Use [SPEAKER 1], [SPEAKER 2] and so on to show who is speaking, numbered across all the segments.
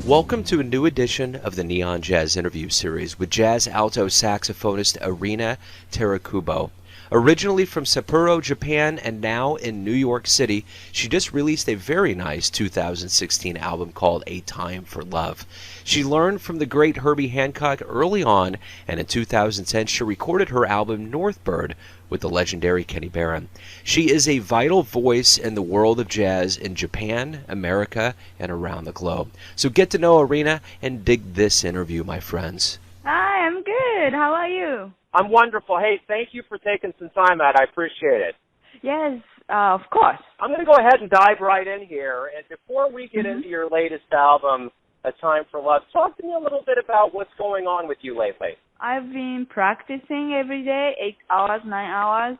[SPEAKER 1] Welcome to a new edition of the Neon Jazz interview series with jazz alto saxophonist Erena Terakubo. Originally from Sapporo, Japan, and now in New York City, she just released a very nice 2016 album called A Time for Love. She learned from the great Herbie Hancock early on, and in 2010 she recorded her album Northberg with the legendary Kenny Barron. She is a vital voice in the world of jazz in Japan, America, and around the globe. So get to know Erena and dig this interview, my friends.
[SPEAKER 2] Hi, I'm good. How are you?
[SPEAKER 3] I'm wonderful. Hey, thank you for taking some time out. I appreciate it.
[SPEAKER 2] Yes, of course.
[SPEAKER 3] I'm going to go ahead and dive right in here. And before we get into your latest album, A Time for Love, talk to me a little bit about what's going on with you lately.
[SPEAKER 2] I've been practicing every day, 8 hours, 9 hours,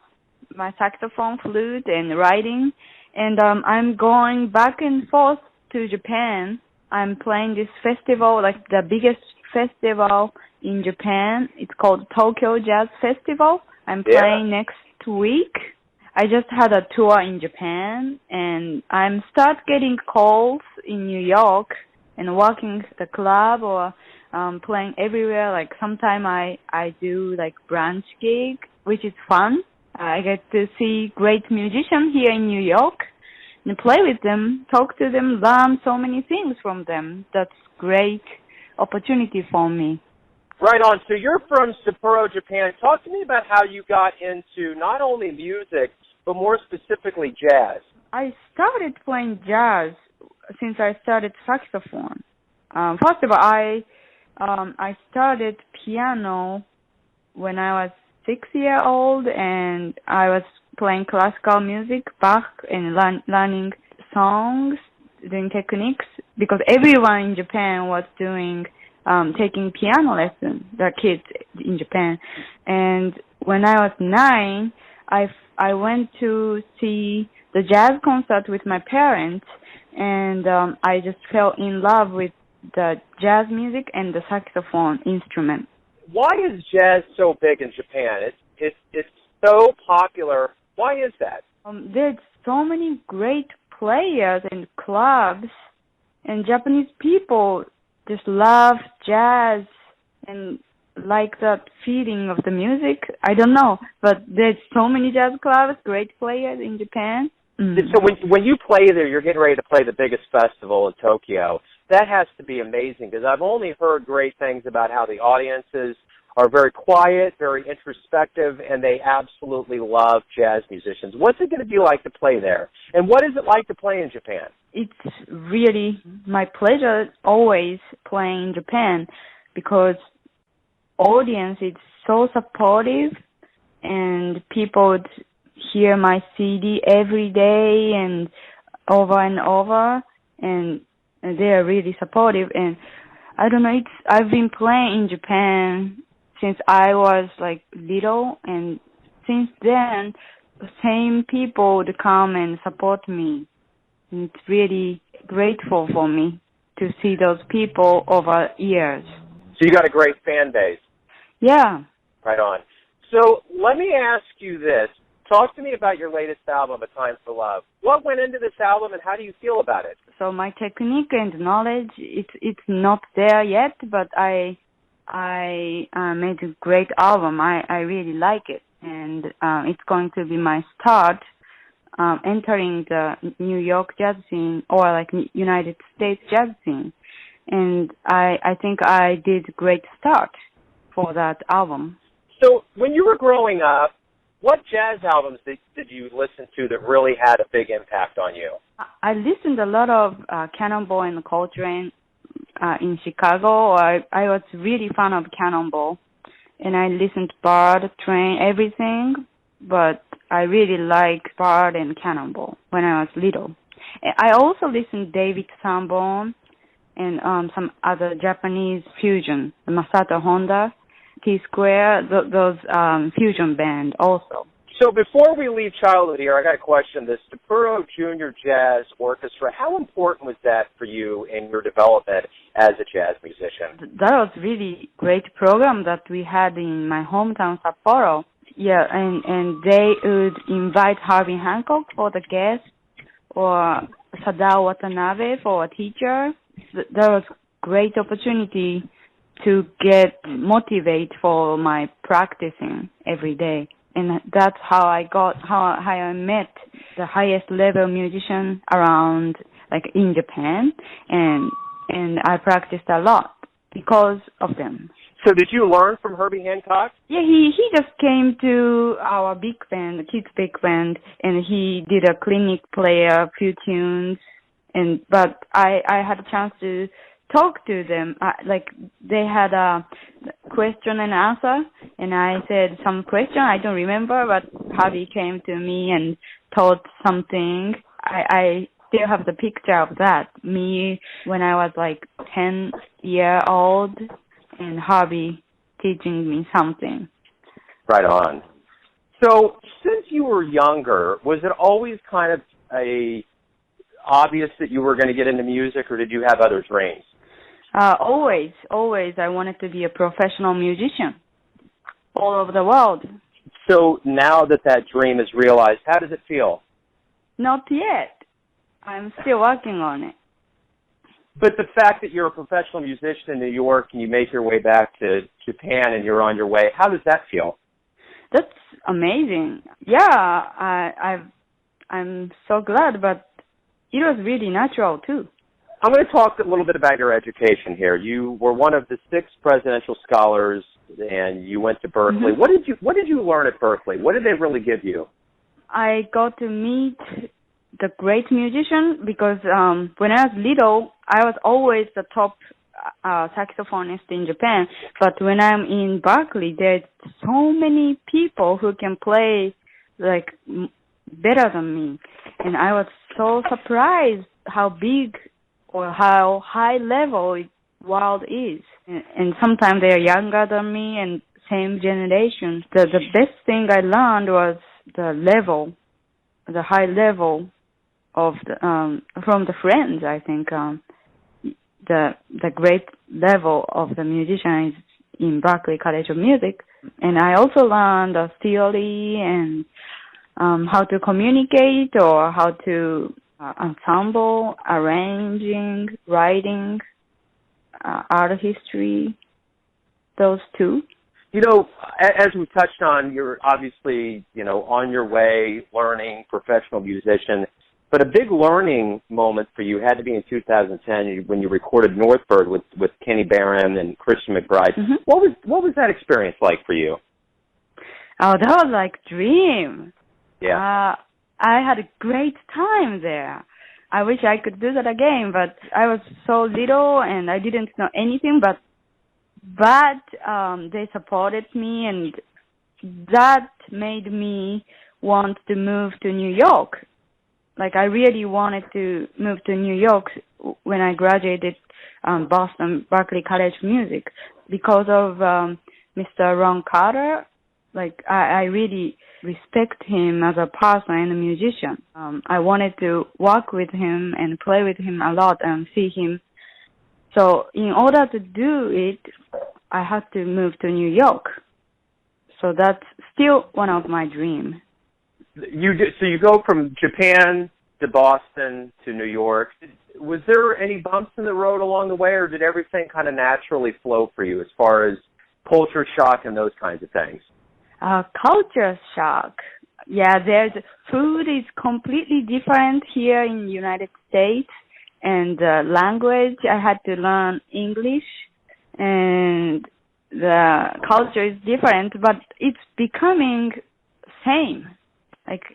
[SPEAKER 2] my saxophone, flute, and writing. And I'm going back and forth to Japan. I'm playing this festival, like the biggest festival in Japan. It's called Tokyo Jazz Festival. I'm playing next week. I just had a tour in Japan, and I'm start getting calls in New York and working the club or playing everywhere. Like sometime I do like branch gig, which is fun. I get to see great musicians here in New York and play with them, talk to them, learn so many things from them. That's great opportunity for me.
[SPEAKER 3] Right on. So you're from Sapporo, Japan. Talk to me about how you got into not only music, but more specifically jazz.
[SPEAKER 2] I started playing jazz since I started saxophone. First of all, I started piano when I was 6 years old, and I was playing classical music, Bach, and learning songs, doing techniques, because everyone in Japan was doing taking piano lessons, the kids in Japan. And when I was 9, I went to see the jazz concert with my parents, and I just fell in love with the jazz music and the saxophone instrument.
[SPEAKER 3] Why is jazz so big in Japan? It's so popular. Why is that?
[SPEAKER 2] There's so many great players and clubs, and Japanese people just love jazz and like that feeling of the music. I don't know, but there's so many jazz clubs, great players in Japan.
[SPEAKER 3] So when you play there, you're getting ready to play the biggest festival in Tokyo. That has to be amazing, because I've only heard great things about how the audiences are very quiet, very introspective, and they absolutely love jazz musicians. What's it going to be like to play there? And what is it like to play in Japan?
[SPEAKER 2] It's really my pleasure always playing in Japan, because audience is so supportive, and people would hear my CD every day and over, and they are really supportive. And I don't know, I've been playing in Japan since I was like little, and since then the same people would come and support me. And it's really grateful for me to see those people over years.
[SPEAKER 3] So you got a great fan base.
[SPEAKER 2] Yeah.
[SPEAKER 3] Right on. So let me ask you this. Talk to me about your latest album, A Time for Love. What went into this album, and how do you feel about it?
[SPEAKER 2] So my technique and knowledge, it's not there yet, but I made a great album. I really like it, and it's going to be my start entering the New York jazz scene, or like United States jazz scene. And I think I did a great start for that album. So
[SPEAKER 3] when you were growing up, what jazz albums did you listen to that really had a big impact on you? I listened a lot of Cannonball and Coltrane in Chicago. I was really fan of Cannonball, and I listened to Bard, Train, everything, but I really liked Bard and Cannonball when I was little. I also listened to David Sanborn and some other Japanese fusion, Masato Honda, T-Square, those fusion band also. So before we leave childhood here, I got a question. The Sapporo Junior Jazz Orchestra, how important was that for you in your development as a jazz musician?
[SPEAKER 2] That was really great program that we had in my hometown, Sapporo. Yeah, and they would invite Herbie Hancock for the guest or Sadao Watanabe for a teacher. That was great opportunity to get motivated for my practicing every day. And that's how I met the highest level musician around, like in Japan, and I practiced a lot because of them.
[SPEAKER 3] So did you learn from Herbie Hancock?
[SPEAKER 2] Yeah, he just came to our big band, the kids' big band, and he did a clinic, play a few tunes, but I had a chance to talk to them. They had a question and answer, and I said some question, I don't remember, but Herbie came to me and taught something. I still have the picture of that, me when I was like 10-year-old, and Herbie teaching me something.
[SPEAKER 3] Right on. So since you were younger, was it always kind of obvious that you were going to get into music, or did you have other dreams?
[SPEAKER 2] Always. I wanted to be a professional musician all over the world.
[SPEAKER 3] So now that dream is realized, how does it feel?
[SPEAKER 2] Not yet. I'm still working on it.
[SPEAKER 3] But the fact that you're a professional musician in New York and you make your way back to Japan and you're on your way, how does that feel?
[SPEAKER 2] That's amazing. Yeah, I'm so glad, but it was really natural too.
[SPEAKER 3] I'm going to talk a little bit about your education here. You were one of the 6 presidential scholars, and you went to Berkeley.
[SPEAKER 2] Mm-hmm.
[SPEAKER 3] What did you learn at Berkeley? What did they really give you?
[SPEAKER 2] I got to meet the great musician because when I was little, I was always the top saxophonist in Japan. But when I'm in Berkeley, there's so many people who can play like better than me, and I was so surprised how big or how high level the world is. And sometimes they are younger than me and same generation. The best thing I learned was the high level of from the friends. I think the great level of the musician is in Berklee College of Music. And I also learned theory and how to communicate or how to ensemble, arranging, writing, art history, those two.
[SPEAKER 3] You know, as we touched on, you're obviously, on your way, learning, professional musician. But a big learning moment for you had to be in 2010 when you recorded Northberg with Kenny Barron and Christian McBride. Mm-hmm. What was that experience like for you?
[SPEAKER 2] Oh, that was like dream.
[SPEAKER 3] Yeah.
[SPEAKER 2] I had a great time there. I wish I could do that again, but I was so little and I didn't know anything, but they supported me, and that made me want to move to New York. Like, I really wanted to move to New York when I graduated Boston Berklee College of Music because of Mr. Ron Carter. Like, I really respect him as a person and a musician. I wanted to work with him and play with him a lot and see him. So in order to do it, I had to move to New York. So that's still one of my dreams.
[SPEAKER 3] So you go from Japan to Boston to New York. Was there any bumps in the road along the way, or did everything kind of naturally flow for you as far as culture shock and those kinds of things?
[SPEAKER 2] Culture shock. Yeah, food is completely different here in the United States, and language, I had to learn English, and the culture is different, but it's becoming same. Like,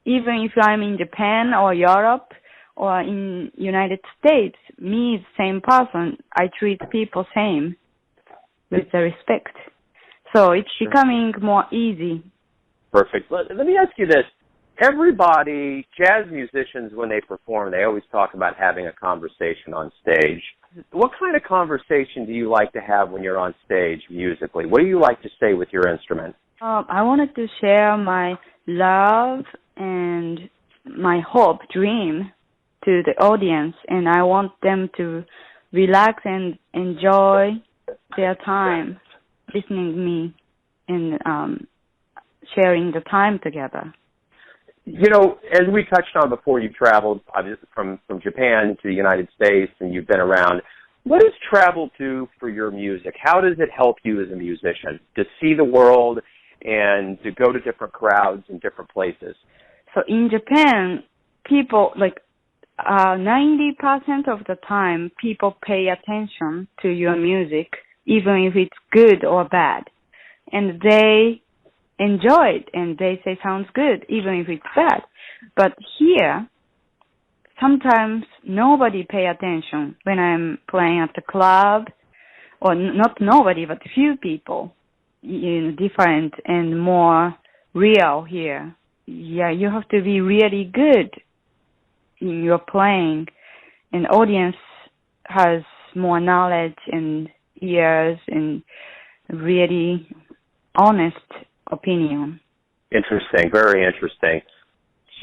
[SPEAKER 2] even if I'm in Japan or Europe or in United States, me is same person. I treat people same with the respect. So it's becoming more easy.
[SPEAKER 3] Perfect. Let me ask you this. Everybody, jazz musicians, when they perform, they always talk about having a conversation on stage. What kind of conversation do you like to have when you're on stage musically? What do you like to say with your instrument?
[SPEAKER 2] I wanted to share my love and my hope, dream to the audience, and I want them to relax and enjoy their time listening to me and sharing the time together.
[SPEAKER 3] You know, as we touched on before, you've traveled obviously from Japan to the United States, and you've been around. What does travel do for your music? How does it help you as a musician to see the world and to go to different crowds in different places?
[SPEAKER 2] So in Japan, people, 90% of the time, people pay attention to your music, even if it's good or bad. And they enjoy it, and they say sounds good, even if it's bad. But here, sometimes nobody pay attention when I'm playing at the club, or not nobody, but few people, different and more real here. Yeah, you have to be really good in your playing, and audience has more knowledge and ears and really honest opinion.
[SPEAKER 3] Interesting, very interesting.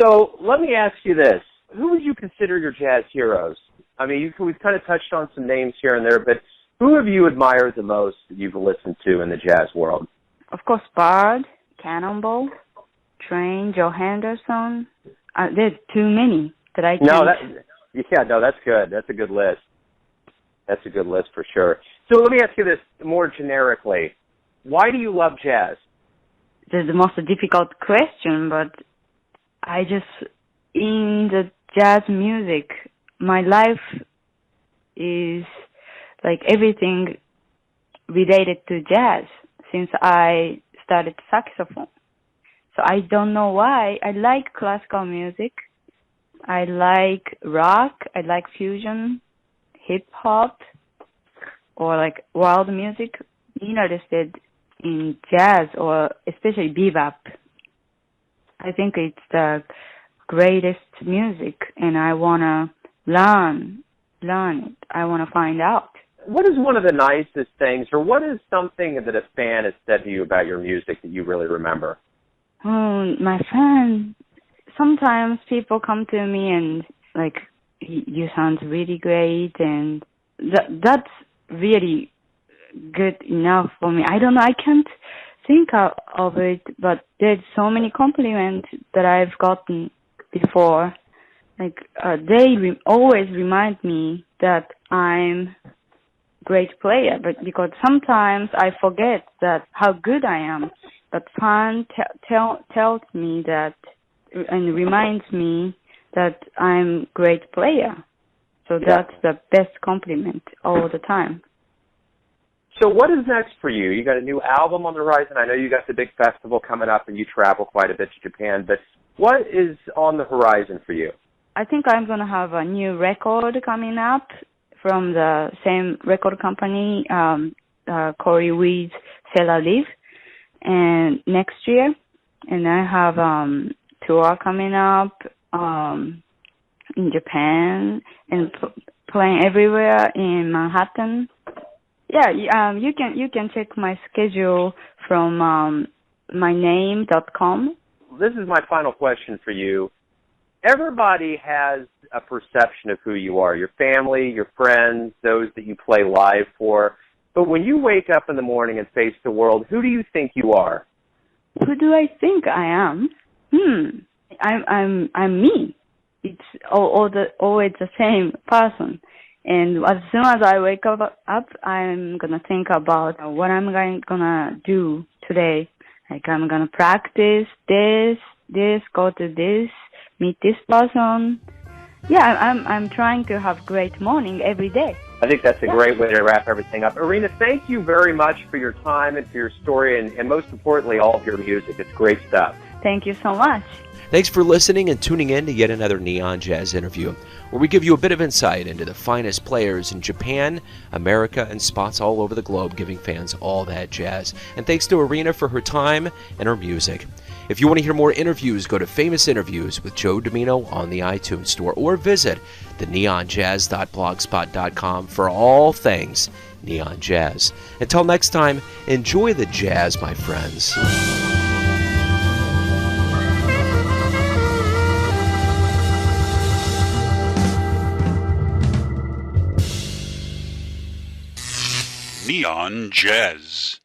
[SPEAKER 3] So let me ask you this. Who would you consider your jazz heroes? I mean, we've kind of touched on some names here and there, but who have you admired the most that you've listened to in the jazz world?
[SPEAKER 2] Of course, Bard, Cannonball, Train, Joe Henderson. There's too many that I can't.
[SPEAKER 3] That's good. That's a good list. That's a good list for sure. So let me ask you this more generically. Why do you love jazz?
[SPEAKER 2] It's the most difficult question, but I just, in the jazz music, my life is like everything related to jazz since I started saxophone. So I don't know why. I like classical music. I like rock. I like fusion, hip-hop, or like world music. Interested in jazz, or especially bebop. I think it's the greatest music, and I want to learn it. I want to find out.
[SPEAKER 3] What is one of the nicest things, or what is something that a fan has said to you about your music that you really remember?
[SPEAKER 2] My fan, sometimes people come to me and like, you sound really great, and that's really good enough for me. I don't know, I can't think of it, but there's so many compliments that I've gotten before. Like, they always remind me that I'm great player, but because sometimes I forget that how good I am. But fan tells me that and reminds me that I'm great player. So that's the best compliment all the time.
[SPEAKER 3] So what is next for you? You got a new album on the horizon. I know you got the big festival coming up and you travel quite a bit to Japan, but what is on the horizon for you?
[SPEAKER 2] I think I'm going to have a new record coming up from the same record company, Corey Weed's Sarah Live, and next year. And I have tour coming up in Japan and playing everywhere in Manhattan. Yeah, you can check my schedule from myname.com.
[SPEAKER 3] This is my final question for you. Everybody has a perception of who you are, your family, your friends, those that you play live for. But when you wake up in the morning and face the world, who do you think you are?
[SPEAKER 2] Who do I think I am? I'm me. It's always the same person. And as soon as I wake up, I'm gonna think about what I'm gonna do today. Like, I'm gonna practice this, go to this, meet this person. Yeah, I'm trying to have great morning every day.
[SPEAKER 3] I think that's a great way to wrap everything up. Erena, thank you very much for your time and for your story, and most importantly, all of your music. It's great stuff.
[SPEAKER 2] Thank you so much.
[SPEAKER 1] Thanks for listening and tuning in to yet another Neon Jazz interview, where we give you a bit of insight into the finest players in Japan, America, and spots all over the globe, giving fans all that jazz. And thanks to Erena for her time and her music. If you want to hear more interviews, go to Famous Interviews with Joe Domino on the iTunes Store, or visit theneonjazz.blogspot.com for all things Neon Jazz. Until next time, enjoy the jazz, my friends.
[SPEAKER 4] Neon Jazz.